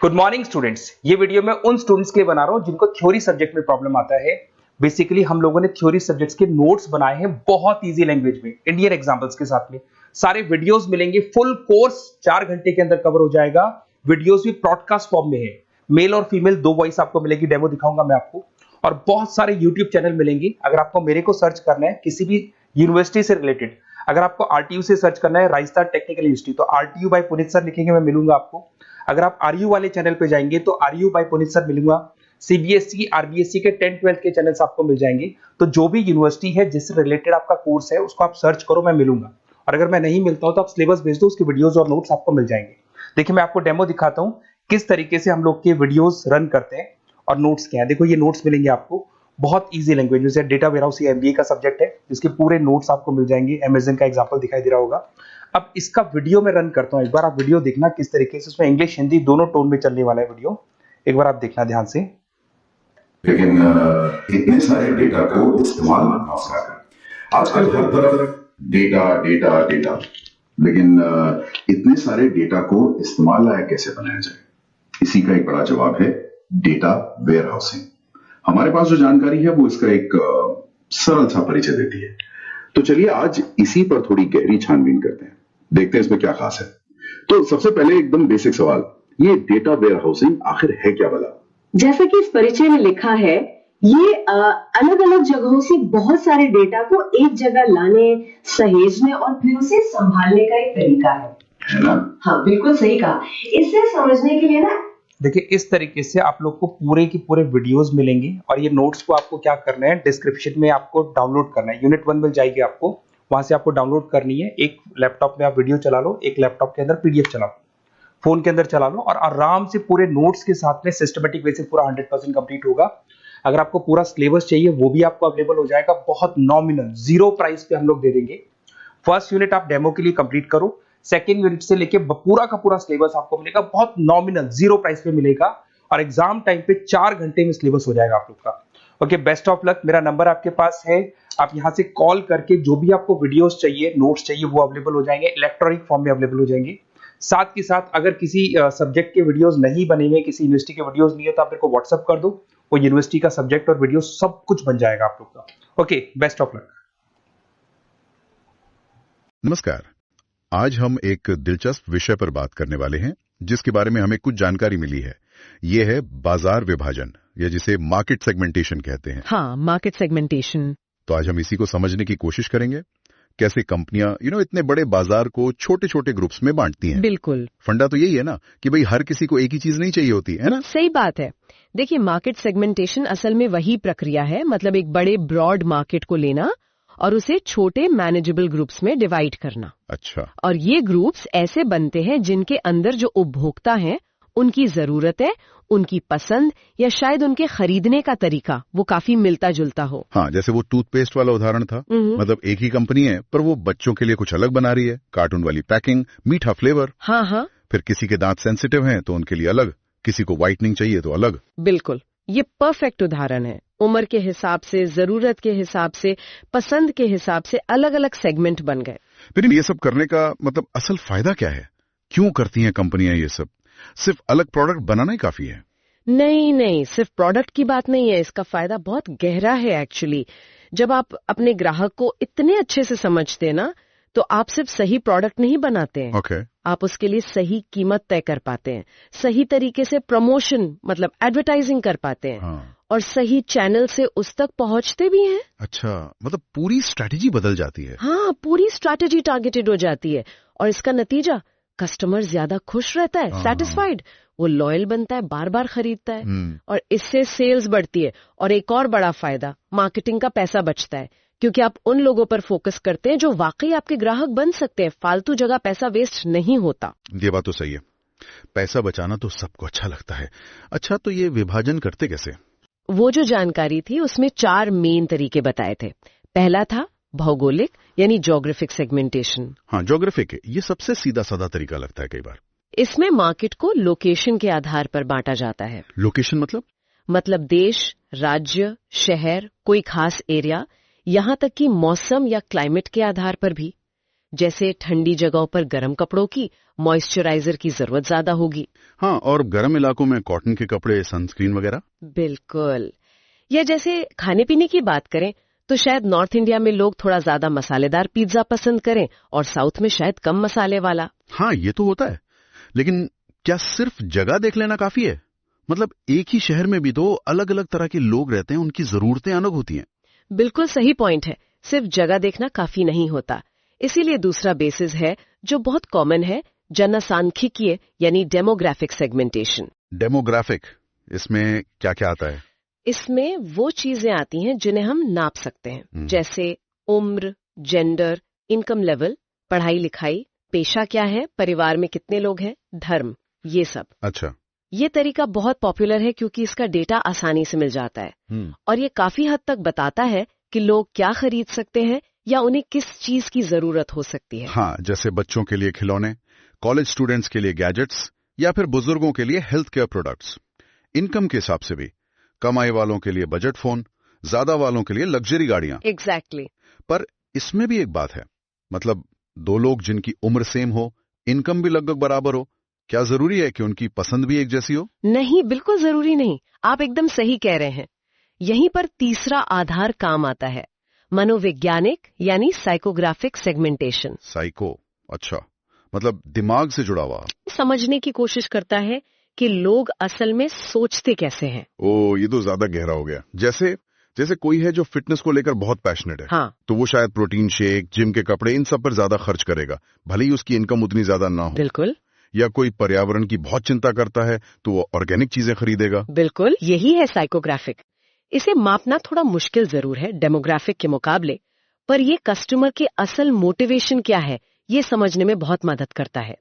Good morning students. ये video मैं उन स्टूडेंट्स के लिए बना रहा हूं जिनको थ्योरी सब्जेक्ट में प्रॉब्लम आता है। बेसिकली हम लोगों ने थ्योरी सब्जेक्ट्स के नोट्स बनाए हैं बहुत इजी लैंग्वेज में, इंडियन एग्जांपल्स के साथ में। सारे वीडियोस मिलेंगे, फुल कोर्स 4 घंटे के अंदर कवर हो जाएगा। वीडियोस भी ब्रॉडकास्ट फॉर्म में है, मेल और फीमेल 2 वॉइस आपको मिलेगी, डेमो दिखाऊंगा मैं आपको। और बहुत सारे यूट्यूब चैनल मिलेंगे। अगर आपको मेरे को सर्च करना है किसी भी यूनिवर्सिटी से रिलेटेड, अगर आपको आरटीयू से सर्च करना है राजस्थान टेक्निकल यूनिवर्सिटी, तो आरटीयू बाय पुनीत सर लिखेंगे, मैं मिलूंगा आपको। अगर आप आरयू वाले चैनल पे जाएंगे तो आरयू बाय पुनीत सर मिलूंगा। सीबीएसई आरबीएसई के 10-12 के चैनल्स आपको मिल जाएंगे। तो जो भी यूनिवर्सिटी है जिससे रिलेटेड आपका कोर्स है उसको आप सर्च करो, मैं मिलूंगा। और अगर मैं नहीं मिलता हूं तो आप सिलेबस भेज दो, उसके वीडियोस और नोट्स आपको मिल जाएंगे। देखिए मैं आपको डेमो दिखाता हूं किस तरीके से हम लोग के वीडियोस रन करते हैं और नोट्स क्या है। देखो ये नोट्स मिलेंगे आपको बहुत इजी लैंग्वेज, जैसे डेटा वेयरहाउस या एमबीए का सब्जेक्ट है, जिसके पूरे नोट्स आपको मिल जाएंगे। अमेज़न का एग्जांपल दिखाई दे रहा होगा। अब इसका वीडियो में रन करता हूं, एक बार आप वीडियो देखना किस तरीके से, उसमें इंग्लिश हिंदी दोनों टोन में चलने वाला है वीडियो। एक बार आप देखना ध्यान से। लेकिन इतने सारे डेटा को इस्तेमाल ना कर, आजकल हर तरफ डेटा डेटा डेटा, लेकिन इतने सारे डेटा को इस्तेमाल लायक कैसे बनाया जाए, इसी का एक बड़ा जवाब है डेटा वेयरहाउसिंग। हमारे पास जो जानकारी है वो इसका एक सरल सा परिचय देती है। तो चलिए आज इसी पर थोड़ी गहरी छानबीन करते हैं, देखते हैं इसमें क्या खास है। तो सबसे पहले एकदम बेसिक सवाल, ये डेटा वेयरहाउसिंग आखिर है क्या भला? जैसा कि इस परिचय में लिखा है, ये अलग अलग जगहों से बहुत सारे डेटा को एक जगह लाने, सहेजने और फिर उसे संभालने का एक तरीका है ना? हाँ, बिल्कुल सही कहा। इसे समझने के लिए ना, देखिए इस तरीके से आप लोग को पूरे की पूरे वीडियोस मिलेंगे और ये नोट्स को आपको क्या करना है, डिस्क्रिप्शन में आपको डाउनलोड करना है। यूनिट 1 मिल जाएगी आपको, वहां से आपको डाउनलोड करनी है। एक लैपटॉप में आप वीडियो चला लो, एक लैपटॉप के अंदर पीडीएफ चला लो, फोन के अंदर चला लो और आराम से पूरे नोट्स के साथ में सिस्टमेटिक वे से पूरा 100% कंप्लीट होगा। अगर आपको पूरा सिलेबस चाहिए वो भी आपको अवेलेबल हो जाएगा, बहुत नॉमिनल 0 प्राइस पे हम लोग दे देंगे। फर्स्ट यूनिट आप डेमो के लिए कंप्लीट करो, सेकेंड यूनिट से लेके पूरा का पूरा सिलेबस आपको मिलेगा, बहुत नॉमिनल 0 प्राइस पे मिलेगा। और एग्जाम टाइम पे 4 घंटे में सिलेबस हो जाएगा आप लोग का। Okay, best of luck. मेरा नंबर आपके पास है, आप यहां से कॉल करके जो भी आपको वीडियोस चाहिए, नोट्स चाहिए, वो अवेलेबल हो जाएंगे, इलेक्ट्रॉनिक फॉर्म में अवेलेबल हो जाएंगे। साथ के साथ अगर किसी सब्जेक्ट के वीडियोस नहीं बने हुए, किसी यूनिवर्सिटी के वीडियोस नहीं है, तो आप मेरे को व्हाट्सएप कर दो, वो यूनिवर्सिटी का सब्जेक्ट और वीडियो सब कुछ बन जाएगा आप लोग का। Okay, best of luck. नमस्कार। आज हम एक दिलचस्प विषय पर बात करने वाले हैं जिसके बारे में हमें कुछ जानकारी मिली है। ये है बाजार विभाजन, या जिसे मार्केट सेगमेंटेशन कहते हैं। हाँ, मार्केट सेगमेंटेशन। तो आज हम इसी को समझने की कोशिश करेंगे, कैसे कंपनियां इतने बड़े बाजार को छोटे छोटे ग्रुप्स में बांटती हैं। बिल्कुल। फंडा तो यही है ना कि भाई हर किसी को एक ही चीज नहीं चाहिए होती है ना। सही बात है। देखिए, मार्केट सेगमेंटेशन असल में वही प्रक्रिया है, मतलब एक बड़े ब्रॉड मार्केट को लेना और उसे छोटे मैनेजेबल ग्रुप्स में डिवाइड करना। अच्छा। और ये ग्रुप्स ऐसे बनते हैं जिनके अंदर जो उपभोक्ता हैं, उनकी जरूरत है, उनकी पसंद या शायद उनके खरीदने का तरीका वो काफी मिलता जुलता हो। हाँ, जैसे वो टूथपेस्ट वाला उदाहरण था, मतलब एक ही कंपनी है पर वो बच्चों के लिए कुछ अलग बना रही है, कार्टून वाली पैकिंग, मीठा फ्लेवर। हाँ हाँ। फिर किसी के दांत सेंसिटिव हैं तो उनके लिए अलग, किसी को व्हाइटनिंग चाहिए तो अलग। बिल्कुल, ये परफेक्ट उदाहरण है। उम्र के हिसाब से, जरूरत के हिसाब से, पसंद के हिसाब से अलग अलग सेगमेंट बन गए। फिर ये सब करने का मतलब असल फायदा क्या है? क्यों करती हैं कंपनियां ये सब? सिर्फ अलग प्रोडक्ट बनाना ही काफी है? नहीं नहीं, सिर्फ प्रोडक्ट की बात नहीं है, इसका फायदा बहुत गहरा है एक्चुअली। जब आप अपने ग्राहक को इतने अच्छे से समझते हैं ना, तो आप सिर्फ सही प्रोडक्ट नहीं बनाते हैं। Okay. आप उसके लिए सही कीमत तय कर पाते हैं, सही तरीके से प्रमोशन मतलब एडवर्टाइजिंग कर पाते हैं। हाँ। और सही चैनल से उस तक पहुंचते भी हैं। अच्छा, मतलब पूरी स्ट्रैटेजी बदल जाती है। हाँ, पूरी स्ट्रैटेजी टारगेटेड हो जाती है और इसका नतीजा कस्टमर ज्यादा खुश रहता है, सेटिस्फाइड, वो लॉयल बनता है, बार बार खरीदता है और इससे सेल्स बढ़ती है। और एक और बड़ा फायदा, मार्केटिंग का पैसा बचता है, क्योंकि आप उन लोगों पर फोकस करते हैं जो वाकई आपके ग्राहक बन सकते हैं। फालतू जगह पैसा वेस्ट नहीं होता। ये बात तो सही है, पैसा बचाना तो सबको अच्छा लगता है। अच्छा, तो ये विभाजन करते कैसे? वो जो जानकारी थी उसमें 4 मेन तरीके बताए थे। पहला था भौगोलिक यानी ज्योग्राफिक सेगमेंटेशन। हाँ, ज्योग्राफिक, ये सबसे सीधा साधा तरीका लगता है कई बार। इसमें मार्केट को लोकेशन के आधार पर बांटा जाता है। लोकेशन मतलब देश, राज्य, शहर, कोई खास एरिया, यहाँ तक कि मौसम या क्लाइमेट के आधार पर भी। जैसे ठंडी जगहों पर गर्म कपड़ों की, मॉइस्चराइजर की जरूरत ज्यादा होगी। हाँ, और गर्म इलाकों में कॉटन के कपड़े, सनस्क्रीन वगैरह। बिल्कुल। या जैसे खाने पीने की बात करें तो शायद नॉर्थ इंडिया में लोग थोड़ा ज्यादा मसालेदार पिज्जा पसंद करें और साउथ में शायद कम मसाले वाला। हाँ, ये तो होता है, लेकिन क्या सिर्फ जगह देख लेना काफी है? मतलब एक ही शहर में भी तो अलग अलग तरह के लोग रहते हैं, उनकी जरूरतें अलग होती हैं। बिल्कुल सही पॉइंट है, सिर्फ जगह देखना काफी नहीं होता। इसीलिए दूसरा बेसिस है जो बहुत कॉमन है, जनसांख्यिकीय यानी डेमोग्राफिक सेगमेंटेशन। डेमोग्राफिक, इसमें क्या क्या आता है? इसमें वो चीजें आती हैं जिन्हें हम नाप सकते हैं, जैसे उम्र, जेंडर, इनकम लेवल, पढ़ाई लिखाई, पेशा क्या है, परिवार में कितने लोग हैं, धर्म, ये सब। अच्छा। ये तरीका बहुत पॉपुलर है क्योंकि इसका डेटा आसानी से मिल जाता है और ये काफी हद तक बताता है कि लोग क्या खरीद सकते हैं या उन्हें किस चीज की जरूरत हो सकती है। हाँ, जैसे बच्चों के लिए खिलौने, कॉलेज स्टूडेंट्स के लिए गैजेट्स या फिर बुजुर्गों के लिए हेल्थ केयर प्रोडक्ट्स। इनकम के हिसाब से भी, कमाई वालों के लिए बजट फोन, ज्यादा वालों के लिए लग्जरी गाड़ियां। एग्जैक्टली। पर इसमें भी एक बात है, मतलब दो लोग जिनकी उम्र सेम हो, इनकम भी लगभग बराबर हो, क्या जरूरी है कि उनकी पसंद भी एक जैसी हो? नहीं, बिल्कुल जरूरी नहीं। आप एकदम सही कह रहे हैं। यहीं पर तीसरा आधार काम आता है, मनोवैज्ञानिक यानी साइकोग्राफिक सेगमेंटेशन। साइको, अच्छा, मतलब दिमाग से जुड़ा हुआ। समझने की कोशिश करता है कि लोग असल में सोचते कैसे हैं। ओ, ये तो ज्यादा गहरा हो गया। जैसे कोई है जो फिटनेस को लेकर बहुत पैशनेट है, हाँ, तो वो शायद प्रोटीन शेक, जिम के कपड़े, इन सब पर ज्यादा खर्च करेगा, भले ही उसकी इनकम उतनी ज्यादा ना हो। बिल्कुल। या कोई पर्यावरण की बहुत चिंता करता है तो वो ऑर्गेनिक चीजें खरीदेगा। बिल्कुल, यही है साइकोग्राफिक। इसे मापना थोड़ा मुश्किल जरूर है डेमोग्राफिक के मुकाबले, पर ये कस्टमर के असल मोटिवेशन क्या है ये समझने में बहुत मदद करता है।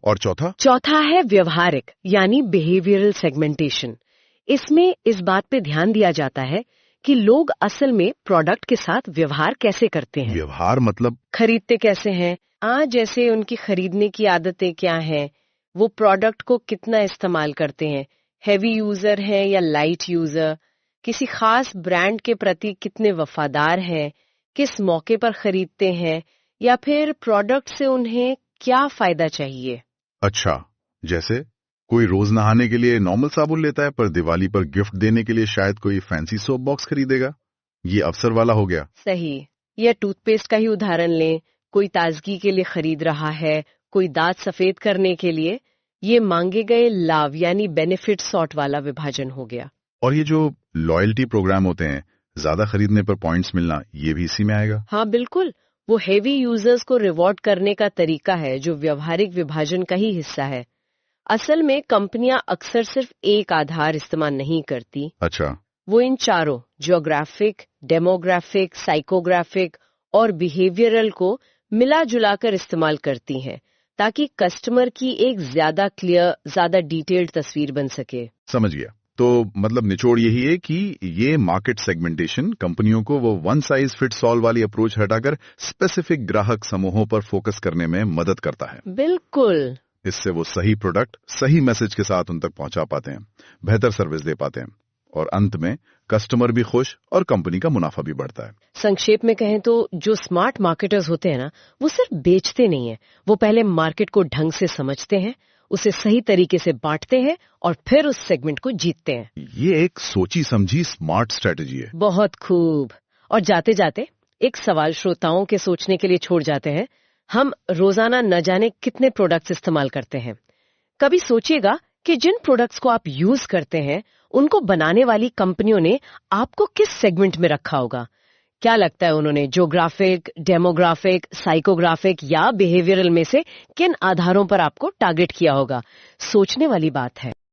और चौथा है व्यवहारिक यानी बिहेवियरल सेगमेंटेशन। इसमें इस बात पे ध्यान दिया जाता है कि लोग असल में प्रोडक्ट के साथ व्यवहार कैसे करते हैं। व्यवहार मतलब खरीदते कैसे हैं, जैसे उनकी खरीदने की आदतें क्या हैं, वो प्रोडक्ट को कितना इस्तेमाल करते हैं, हैवी यूजर हैं या लाइट यूजर, किसी खास ब्रांड के प्रति कितने वफादार हैं, किस मौके पर खरीदते हैं, या फिर प्रोडक्ट से उन्हें क्या फायदा चाहिए। अच्छा, जैसे कोई रोज नहाने के लिए नॉर्मल साबुन लेता है, पर दिवाली पर गिफ्ट देने के लिए शायद कोई फैंसी सोप बॉक्स खरीदेगा। ये अवसर वाला हो गया। सही। या टूथपेस्ट का ही उदाहरण लें, कोई ताजगी के लिए खरीद रहा है, कोई दांत सफेद करने के लिए। ये मांगे गए लाभ यानी बेनिफिट सॉर्ट वाला विभाजन हो गया। और ये जो लॉयल्टी प्रोग्राम होते हैं, ज्यादा खरीदने पर पॉइंट्स मिलना, ये भी इसी में आएगा। हाँ बिल्कुल, वो हेवी यूजर्स को रिवॉर्ड करने का तरीका है जो व्यवहारिक विभाजन का ही हिस्सा है। असल में कंपनियां अक्सर सिर्फ एक आधार इस्तेमाल नहीं करती। अच्छा। वो इन चारों ज्योग्राफिक, डेमोग्राफिक, साइकोग्राफिक और बिहेवियरल को मिला जुलाकर इस्तेमाल करती हैं ताकि कस्टमर की एक ज्यादा क्लियर, ज्यादा डिटेल्ड तस्वीर बन सके। समझ गया। तो मतलब निचोड़ यही है कि ये मार्केट सेगमेंटेशन कंपनियों को वो वन साइज फिट्स ऑल वाली अप्रोच हटाकर स्पेसिफिक ग्राहक समूहों पर फोकस करने में मदद करता है। बिल्कुल। इससे वो सही प्रोडक्ट सही मैसेज के साथ उन तक पहुंचा पाते हैं, बेहतर सर्विस दे पाते हैं और अंत में कस्टमर भी खुश और कंपनी का मुनाफा भी बढ़ता है। संक्षेप में कहें तो जो स्मार्ट मार्केटर्स होते हैं ना, वो सिर्फ बेचते नहीं है, वो पहले मार्केट को ढंग से समझते हैं, उसे सही तरीके से बांटते हैं और फिर उस सेगमेंट को जीतते हैं। ये एक सोची समझी स्मार्ट स्ट्रेटजी है। बहुत खूब। और जाते जाते एक सवाल श्रोताओं के सोचने के लिए छोड़ जाते हैं। हम रोजाना न जाने कितने प्रोडक्ट्स इस्तेमाल करते हैं। कभी सोचिएगा कि जिन प्रोडक्ट्स को आप यूज करते हैं उनको बनाने वाली कंपनियों ने आपको किस सेगमेंट में रखा होगा। क्या लगता है उन्होंने ज्योग्राफिक, डेमोग्राफिक, साइकोग्राफिक या बिहेवियरल में से किन आधारों पर आपको टारगेट किया होगा? सोचने वाली बात है।